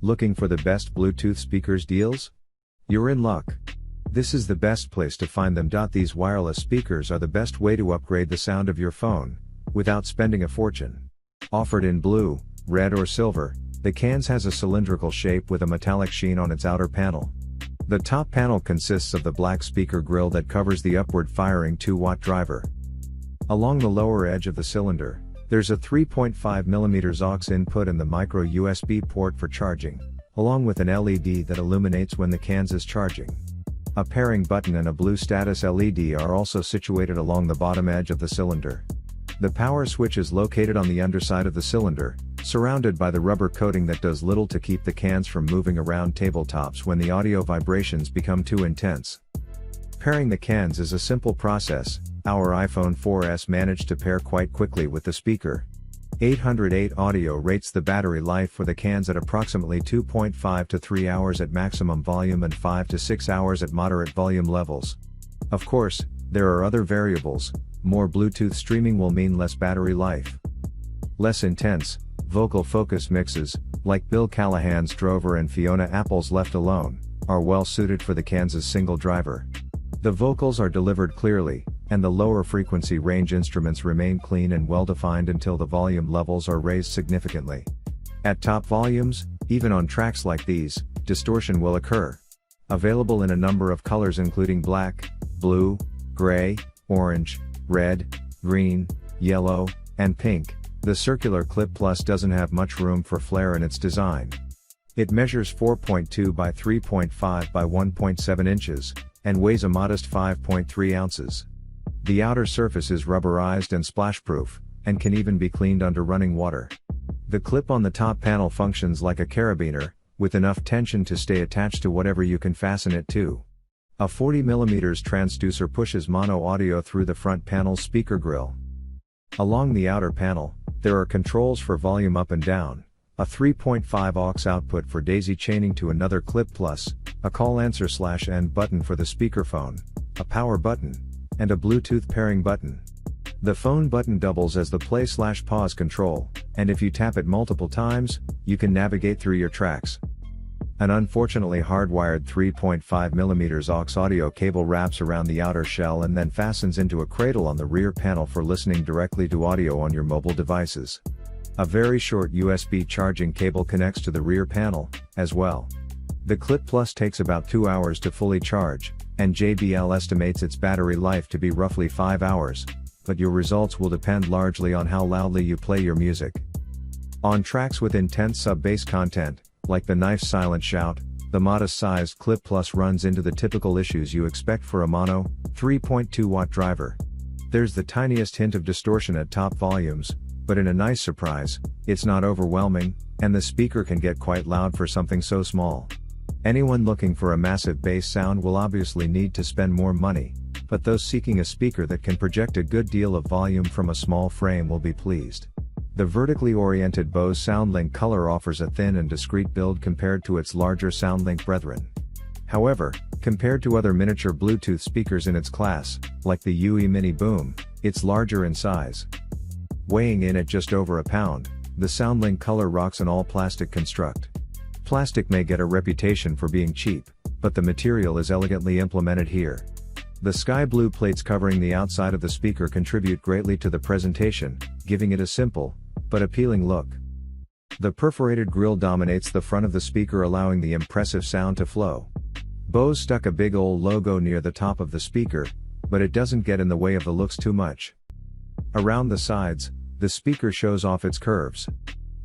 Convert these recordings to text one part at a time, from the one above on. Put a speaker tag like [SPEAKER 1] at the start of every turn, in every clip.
[SPEAKER 1] Looking for the best Bluetooth speakers deals? You're in luck. This is the best place to find them. These wireless speakers are the best way to upgrade the sound of your phone, without spending a fortune. Offered in blue, red or silver, the cans has a cylindrical shape with a metallic sheen on its outer panel. The top panel consists of the black speaker grille that covers the upward firing 2-watt driver. Along the lower edge of the cylinder, there's a 3.5mm aux input and the micro USB port for charging, along with an LED that illuminates when the cans is charging. A pairing button and a blue status LED are also situated along the bottom edge of the cylinder. The power switch is located on the underside of the cylinder, surrounded by the rubber coating that does little to keep the cans from moving around tabletops when the audio vibrations become too intense. Pairing the cans is a simple process. Our iPhone 4S managed to pair quite quickly with the speaker. 808 Audio rates the battery life for the cans at approximately 2.5 to 3 hours at maximum volume and 5 to 6 hours at moderate volume levels. Of course, there are other variables. More Bluetooth streaming will mean less battery life. Less intense, vocal focus mixes, like Bill Callahan's Drover and Fiona Apple's Left Alone, are well suited for the cans' single driver. The vocals are delivered clearly, and the lower frequency range instruments remain clean and well defined until the volume levels are raised significantly. At top volumes, even on tracks like these, distortion will occur. Available in a number of colors including black, blue, gray, orange, red, green, yellow, and pink, the Circular Clip Plus doesn't have much room for flair in its design. It measures 4.2 by 3.5 by 1.7 inches, and weighs a modest 5.3 ounces. The outer surface is rubberized and splashproof, and can even be cleaned under running water. The clip on the top panel functions like a carabiner, with enough tension to stay attached to whatever you can fasten it to. A 40mm transducer pushes mono audio through the front panel's speaker grille. Along the outer panel, there are controls for volume up and down, a 3.5 aux output for daisy chaining to another clip plus, a call answer/end button for the speakerphone, a power button, and a Bluetooth pairing button. The phone button doubles as the play/pause control, and if you tap it multiple times, you can navigate through your tracks. An unfortunately hardwired 3.5mm aux audio cable wraps around the outer shell and then fastens into a cradle on the rear panel for listening directly to audio on your mobile devices. A very short USB charging cable connects to the rear panel, as well. The Clip Plus takes about 2 hours to fully charge, and JBL estimates its battery life to be roughly 5 hours, but your results will depend largely on how loudly you play your music. On tracks with intense sub-bass content, like the Knife's Silent Shout, the modest-sized Clip Plus runs into the typical issues you expect for a mono, 3.2-watt driver. There's the tiniest hint of distortion at top volumes, but in a nice surprise, it's not overwhelming, and the speaker can get quite loud for something so small. Anyone looking for a massive bass sound will obviously need to spend more money, but those seeking a speaker that can project a good deal of volume from a small frame will be pleased. The vertically oriented Bose SoundLink Color offers a thin and discreet build compared to its larger SoundLink brethren. However, compared to other miniature Bluetooth speakers in its class, like the UE Mini Boom, it's larger in size. Weighing in at just over a pound, the SoundLink Color rocks an all-plastic construct. Plastic may get a reputation for being cheap, but the material is elegantly implemented here. The sky blue plates covering the outside of the speaker contribute greatly to the presentation, giving it a simple, but appealing look. The perforated grille dominates the front of the speaker, allowing the impressive sound to flow. Bose stuck a big ol' logo near the top of the speaker, but it doesn't get in the way of the looks too much. Around the sides, the speaker shows off its curves.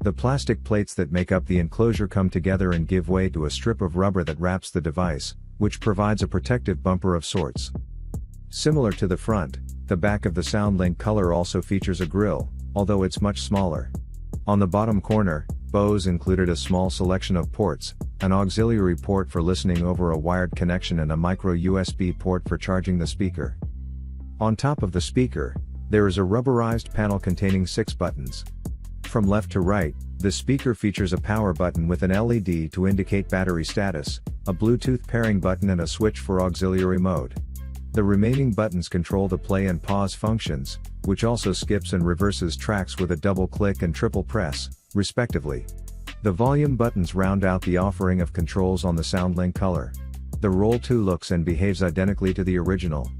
[SPEAKER 1] The plastic plates that make up the enclosure come together and give way to a strip of rubber that wraps the device, which provides a protective bumper of sorts. Similar to the front, the back of the SoundLink Color also features a grille, although it's much smaller. On the bottom corner, Bose included a small selection of ports, an auxiliary port for listening over a wired connection and a micro USB port for charging the speaker. On top of the speaker, there is a rubberized panel containing 6 buttons. From left to right, the speaker features a power button with an LED to indicate battery status, a Bluetooth pairing button and a switch for auxiliary mode. The remaining buttons control the play and pause functions, which also skips and reverses tracks with a double click and triple press, respectively. The volume buttons round out the offering of controls on the SoundLink color. The Roll 2 looks and behaves identically to the original.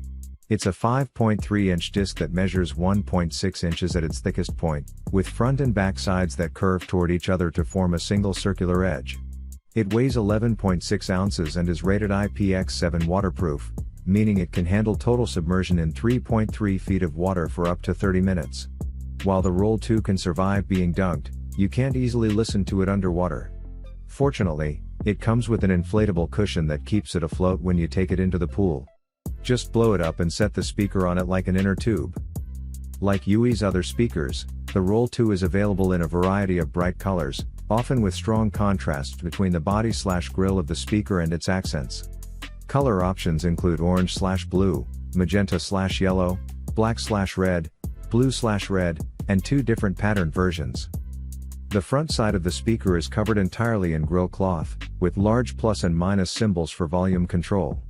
[SPEAKER 1] It's a 5.3-inch disc that measures 1.6 inches at its thickest point, with front and back sides that curve toward each other to form a single circular edge. It weighs 11.6 ounces and is rated IPX7 waterproof, meaning it can handle total submersion in 3.3 feet of water for up to 30 minutes. While the Roll 2 can survive being dunked, you can't easily listen to it underwater. Fortunately, it comes with an inflatable cushion that keeps it afloat when you take it into the pool. Just blow it up and set the speaker on it like an inner tube. Like UI's other speakers, the Roll 2 is available in a variety of bright colors, often with strong contrasts between the body/grill of the speaker and its accents. Color options include orange/blue, magenta/yellow, black/red, blue/red, and 2 different pattern versions. The front side of the speaker is covered entirely in grill cloth, with large plus and minus symbols for volume control.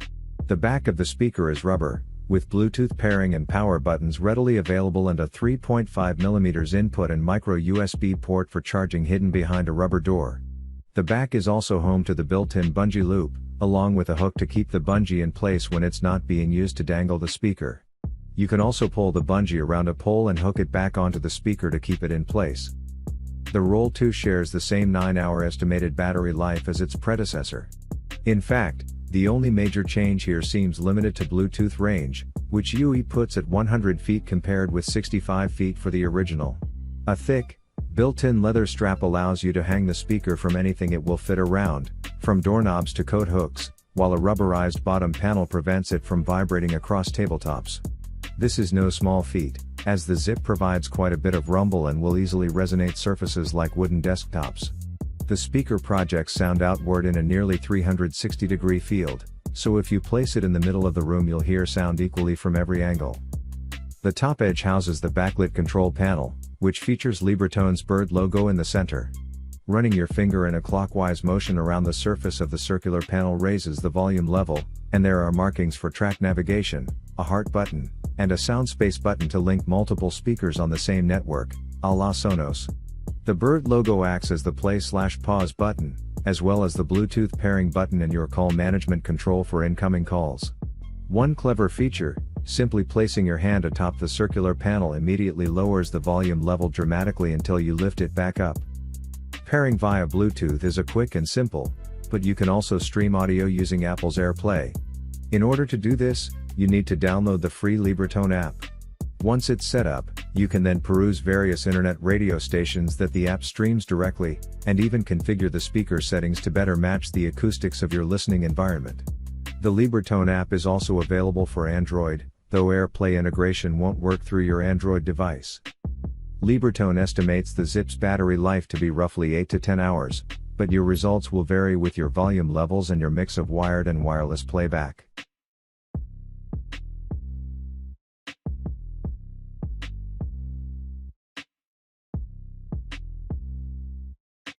[SPEAKER 1] The back of the speaker is rubber, with Bluetooth pairing and power buttons readily available and a 3.5mm input and micro USB port for charging hidden behind a rubber door. The back is also home to the built-in bungee loop, along with a hook to keep the bungee in place when it's not being used to dangle the speaker. You can also pull the bungee around a pole and hook it back onto the speaker to keep it in place. The Roll 2 shares the same 9-hour estimated battery life as its predecessor. In fact, the only major change here seems limited to Bluetooth range, which UI puts at 100 feet compared with 65 feet for the original. A thick, built-in leather strap allows you to hang the speaker from anything it will fit around, from doorknobs to coat hooks, while a rubberized bottom panel prevents it from vibrating across tabletops. This is no small feat, as the zip provides quite a bit of rumble and will easily resonate surfaces like wooden desktops. The speaker projects sound outward in a nearly 360-degree field, so if you place it in the middle of the room you'll hear sound equally from every angle. The top edge houses the backlit control panel, which features Libretone's bird logo in the center. Running your finger in a clockwise motion around the surface of the circular panel raises the volume level, and there are markings for track navigation, a heart button, and a sound space button to link multiple speakers on the same network, a la Sonos. The bird logo acts as the play/pause button, as well as the Bluetooth pairing button and your call management control for incoming calls. One clever feature, simply placing your hand atop the circular panel immediately lowers the volume level dramatically until you lift it back up. Pairing via Bluetooth is a quick and simple, but you can also stream audio using Apple's AirPlay. In order to do this, you need to download the free Libretone app. Once it's set up, you can then peruse various internet radio stations that the app streams directly, and even configure the speaker settings to better match the acoustics of your listening environment. The Libretone app is also available for Android, though AirPlay integration won't work through your Android device. Libretone estimates the Zip's battery life to be roughly 8 to 10 hours, but your results will vary with your volume levels and your mix of wired and wireless playback.